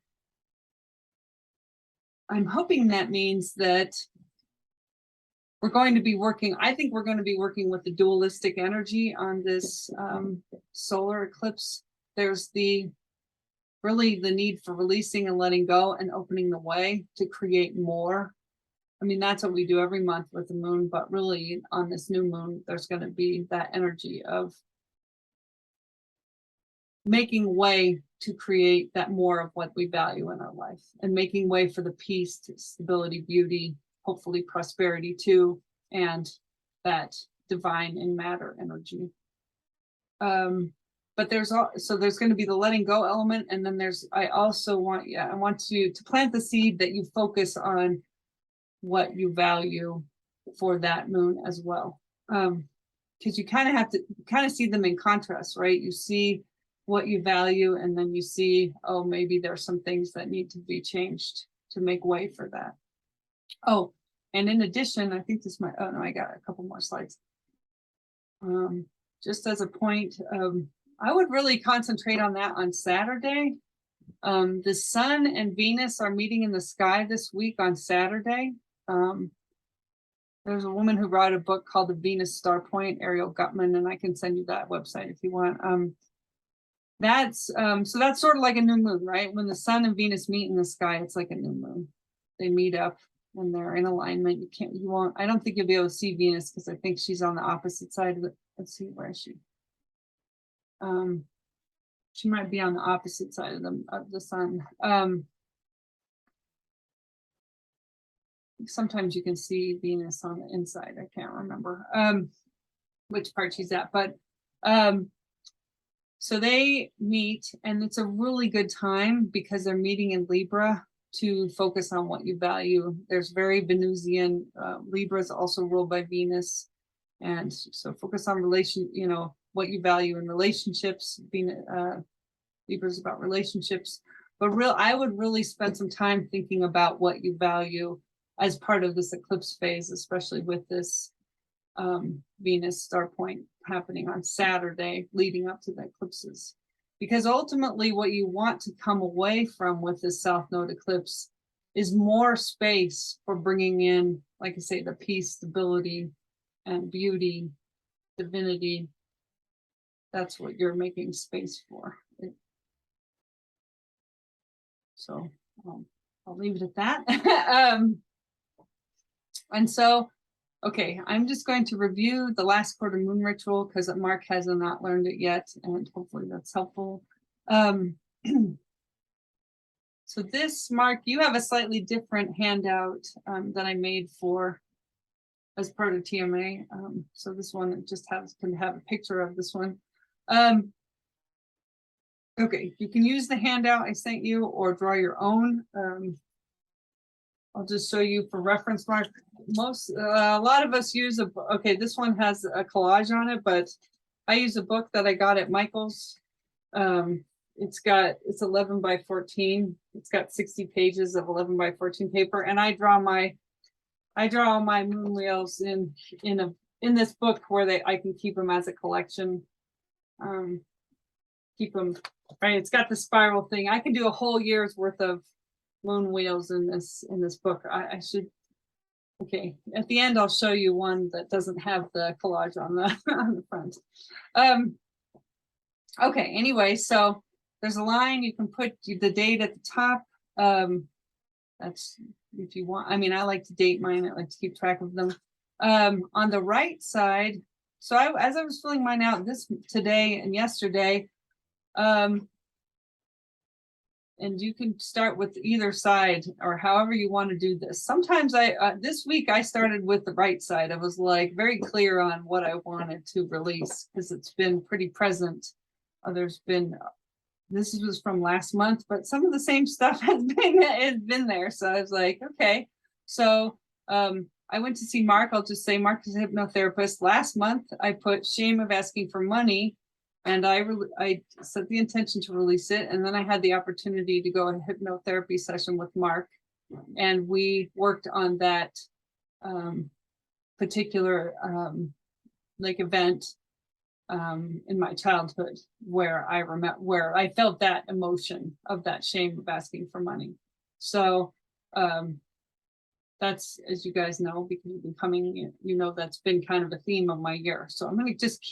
I'm hoping that means that we're going to be working, I think we're going to be working with the dualistic energy on this solar eclipse. There's really the need for releasing and letting go and opening the way to create more. I mean, that's what we do every month with the moon, but really on this new moon, there's going to be that energy of making way to create that more of what we value in our life, and making way for the peace, stability, beauty, hopefully prosperity too, and that divine in matter energy. But there's going to be the letting go element, and then I want to plant the seed that you focus on what you value for that moon as well, because you kind of have to see them in contrast, right? You see what you value, and then you see, oh, maybe there's some things that need to be changed to make way for that. Oh, and in addition, I think this might, oh no, I got a couple more slides. Just as a point, I would really concentrate on that on Saturday. The sun and Venus are meeting in the sky this week on Saturday. There's a woman who wrote a book called The Venus Star Point, Ariel Gutman, and I can send you that website if you want. So that's sort of like a new moon, right? When the sun and Venus meet in the sky, it's like a new moon. They meet up and they're in alignment. You won't, I don't think you'll be able to see Venus because I think she's on the opposite side of it. Let's see, where is she? She might be on the opposite side of the sun. Sometimes you can see Venus on the inside. I can't remember which part she's at, but so they meet, and it's a really good time because they're meeting in Libra to focus on what you value. There's very Venusian, Libra is also ruled by Venus, and so focus on what you value in relationships. Libra is about relationships, but I would really spend some time thinking about what you value as part of this eclipse phase, especially with this Venus star point happening on Saturday leading up to the eclipses. Because ultimately what you want to come away from with this South Node eclipse is more space for bringing in, like I say, the peace, stability, and beauty, divinity. That's what you're making space for. So I'll leave it at that. And so, okay, I'm just going to review the last quarter moon ritual because Mark has not learned it yet, and hopefully that's helpful. So this, Mark, you have a slightly different handout that I made as part of TMA. So this one just can have a picture of this one. Okay, you can use the handout I sent you or draw your own. I'll just show you for reference, Mark. A lot of us use okay, this one has a collage on it, but I use a book that I got at Michael's. It's 11 by 14. It's got 60 pages of 11 by 14 paper, and I draw all my moon wheels in this book where I can keep them as a collection. Keep them right. It's got the spiral thing. I can do a whole year's worth of moon wheels in this book. I should. Okay, at the end I'll show you one that doesn't have the collage on the front. Okay, anyway, so there's a line. You can put the date at the top. That's if you want. I mean, I like to date mine. I like to keep track of them. On the right side, so as I was filling mine out today and yesterday, and you can start with either side or however you want to do this. Sometimes this week I started with the right side. I was like very clear on what I wanted to release because it's been pretty present. This was from last month, but some of the same stuff has been there. So I was like, okay. So I went to see Mark. I'll just say Mark is a hypnotherapist. Last month I put shame of asking for money. And I set the intention to release it. And then I had the opportunity to go a hypnotherapy session with Mark. And we worked on that particular event in my childhood where I felt that emotion of that shame of asking for money. So that's, as you guys know, because you've been coming, that's been kind of a theme of my year. So I'm going to just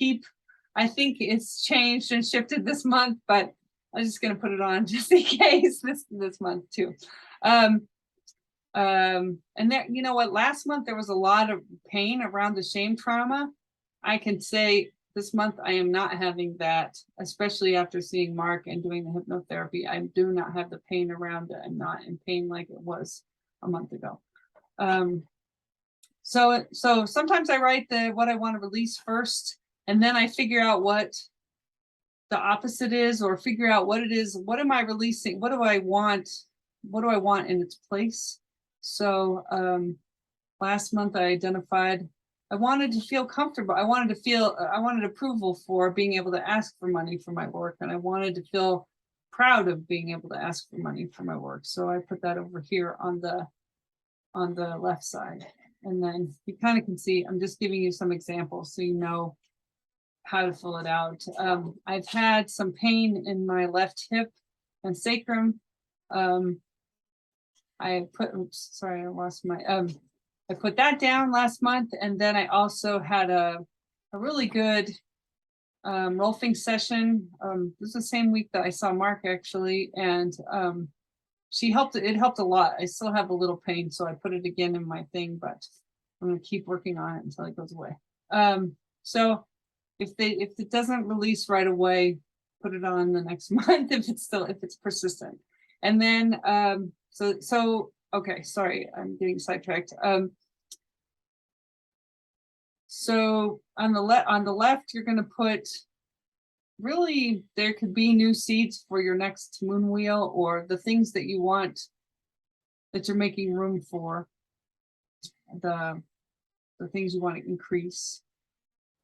I think it's changed and shifted this month, but I'm just going to put it on just in case this month too. And there, last month there was a lot of pain around the shame trauma. I can say this month I am not having that, especially after seeing Mark and doing the hypnotherapy. I do not have the pain around it. I'm not in pain like it was a month ago. So sometimes I write what I want to release first. And then I figure out what the opposite is, or figure out what it is. What am I releasing? What do I want? What do I want in its place? So last month I identified, I wanted to feel comfortable. I wanted approval for being able to ask for money for my work. And I wanted to feel proud of being able to ask for money for my work. So I put that over here on the left side. And then you kind of can see, I'm just giving you some examples so you know how to fill it out. I've had some pain in my left hip and sacrum. I put that down last month, and then I also had a really good Rolfing session. This was the same week that I saw Mark actually, and she helped, it helped a lot. I still have a little pain, so I put it again in my thing, but I'm gonna keep working on it until it goes away. So if it doesn't release right away, put it on the next month if it's persistent. And then, okay, sorry, I'm getting sidetracked. So on the left, you're gonna put, really, there could be new seeds for your next moon wheel, or the things that you want, that you're making room for. The things you want to increase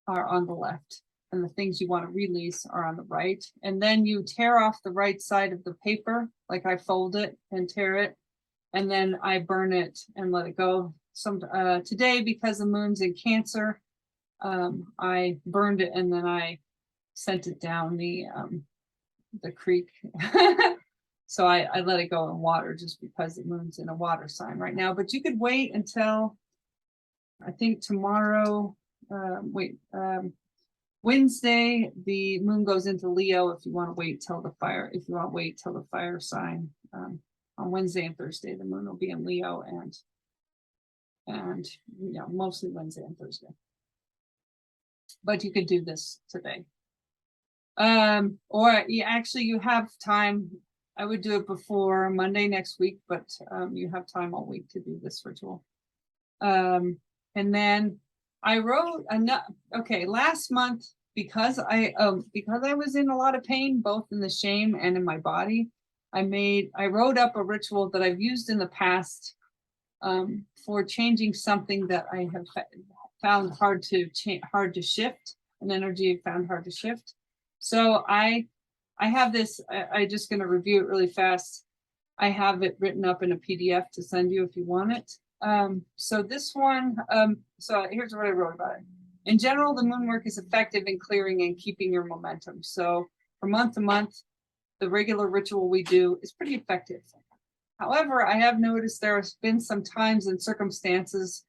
are on the left, and the things you want to release are on the right. And then you tear off the right side of the paper, like I fold it and tear it, and then I burn it and let it go. Today, because the moon's in Cancer, I burned it and then I sent it down the creek. So I let it go in water just because the moon's in a water sign right now. But you could wait until, I think tomorrow, Wednesday, the moon goes into Leo. If you want to wait till the fire sign, on Wednesday and Thursday, the moon will be in Leo, and mostly Wednesday and Thursday. But you could do this today. Or you have time. I would do it before Monday next week, but you have time all week to do this ritual. And then I wrote last month, because I was in a lot of pain, both in the shame and in my body, I wrote up a ritual that I've used in the past for changing something that I have found hard to shift, an energy I found hard to shift. So I have this, I just going to review it really fast. I have it written up in a PDF to send you if you want it. So this one, so here's what I wrote about it. In general, the moon work is effective in clearing and keeping your momentum. So from month to month, the regular ritual we do is pretty effective. However, I have noticed there has been some times and circumstances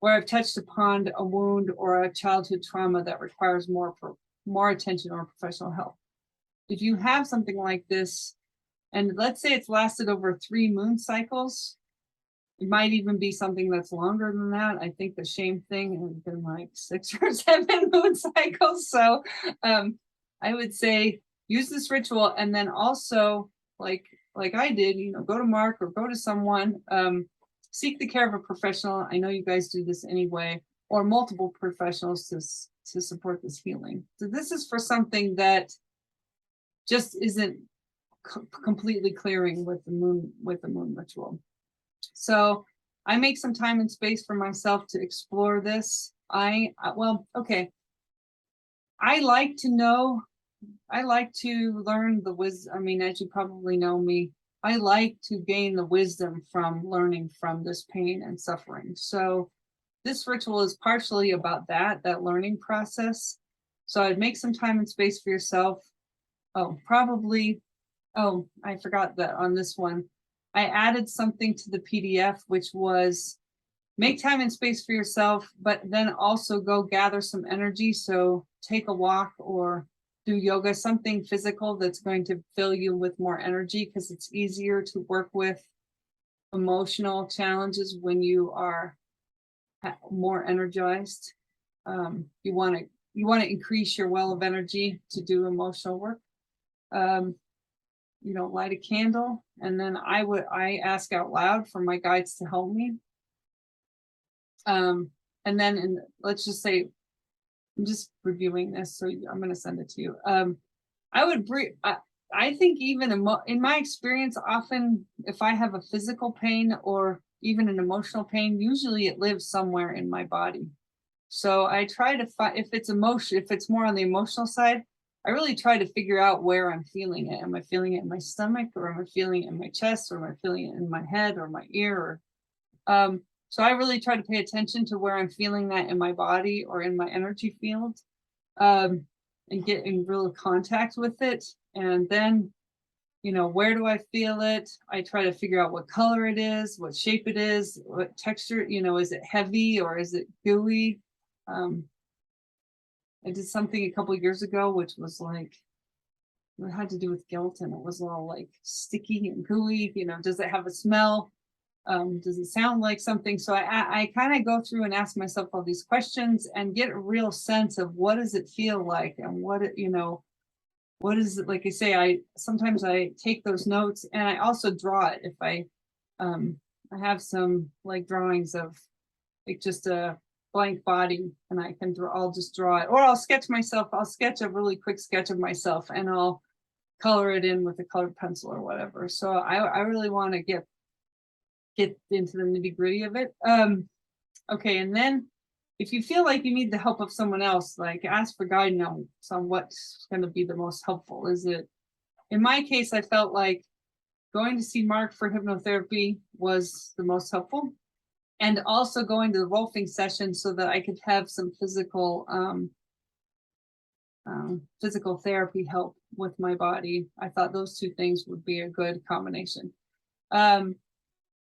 where I've touched upon a wound or a childhood trauma that requires more attention or professional help. If you have something like this, and let's say it's lasted over 3 moon cycles, it might even be something that's longer than that. I think the shame thing has been like 6 or 7 moon cycles. So I would say use this ritual, and then also like I did, go to Mark or go to someone, seek the care of a professional. I know you guys do this anyway, or multiple professionals to support this healing. So this is for something that just isn't completely clearing with the moon ritual. So I make some time and space for myself to explore this. I like to learn the wisdom. I mean, as you probably know me, I like to gain the wisdom from learning from this pain and suffering. So this ritual is partially about that learning process. So I'd make some time and space for yourself. I forgot that on this one. I added something to the PDF, which was make time and space for yourself, but then also go gather some energy. So take a walk or do yoga, something physical that's going to fill you with more energy, because it's easier to work with emotional challenges when you are more energized. You want to increase your well of energy to do emotional work. Light a candle, and then I ask out loud for my guides to help me. And then let's just say, I'm just reviewing this, so I'm going to send it to you. I think even in my experience, often if I have a physical pain or even an emotional pain, usually it lives somewhere in my body. So I try to find, if it's more on the emotional side, I really try to figure out where I'm feeling it. Am I feeling it in my stomach, or am I feeling it in my chest, or am I feeling it in my head or my ear? So I really try to pay attention to where I'm feeling that in my body or in my energy field, and get in real contact with it. And then, where do I feel it? I try to figure out what color it is, what shape it is, what texture, is it heavy or is it gooey? I did something a couple of years ago, which was like, it had to do with guilt, and it was all like sticky and gooey. You know, does it have a smell? Does it sound like something? So I kind of go through and ask myself all these questions and get a real sense of what does it feel like, and what it, you know, what is it like. I say, I sometimes I take those notes, and I also draw it. If I have some like drawings of like just a blank body, and I can draw, I'll just draw it, or I'll sketch myself. I'll sketch a really quick sketch of myself, and I'll color it in with a colored pencil or whatever. So I really want to get into the nitty gritty of it. Okay, and then if you feel like you need the help of someone else, like ask for guidance on what's going to be the most helpful. Is it, in my case, I felt like going to see Mark for hypnotherapy was the most helpful, and also going to the Rolfing session so that I could have some physical therapy help with my body. I thought those two things would be a good combination.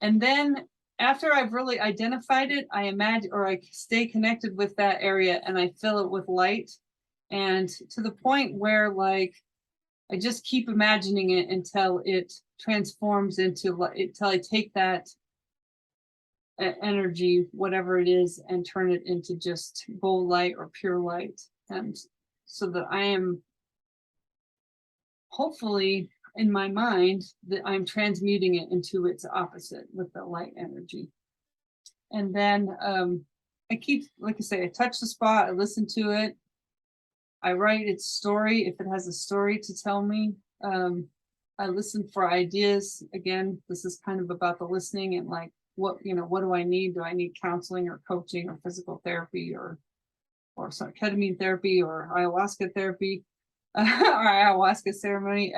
And then after I've really identified it, I imagine, or I stay connected with that area, and I fill it with light, and to the point where like I just keep imagining it until it transforms into, until I take that energy, whatever it is, and turn it into just gold light or pure light. And so that I am hopefully in my mind that I'm transmuting it into its opposite with the light energy. And then I keep, like I say, I touch the spot, I listen to it, I write its story if it has a story to tell me. I listen for ideas. Again, this is kind of about the listening and like what, you know, what do I need? Do I need counseling or coaching or physical therapy or some ketamine therapy or ayahuasca therapy or ayahuasca ceremony?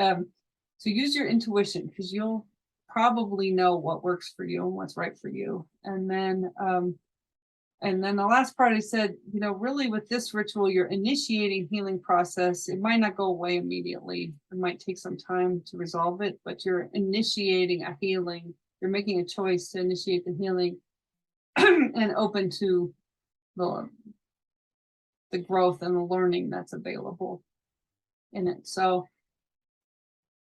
So use your intuition, because you'll probably know what works for you and what's right for you. And then the last part I said, you know, really with this ritual, you're initiating healing process. It might not go away immediately. It might take some time to resolve it, but you're initiating a healing. You're making a choice to initiate the healing and open to the growth and the learning that's available in it. So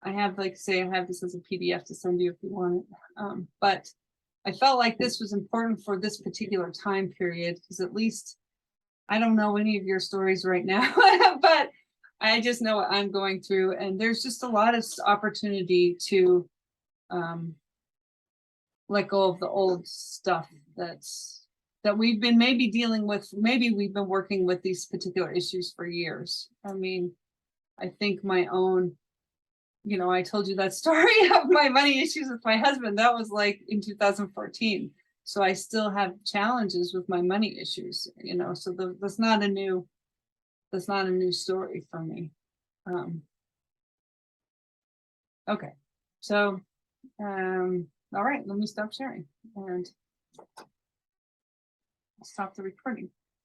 I have, like say, I have this as a PDF to send you if you want it. But I felt like this was important for this particular time period, because at least I don't know any of your stories right now, but I just know what I'm going through. And there's just a lot of opportunity to let go of the old stuff that we've been maybe dealing with. Maybe we've been working with these particular issues for years. I mean, I think my own, you know, I told you that story of my money issues with my husband. That was like in 2014. So I still have challenges with my money issues, you know, so that's not a new story for me. Okay. So, all right, let me stop sharing and stop the recording.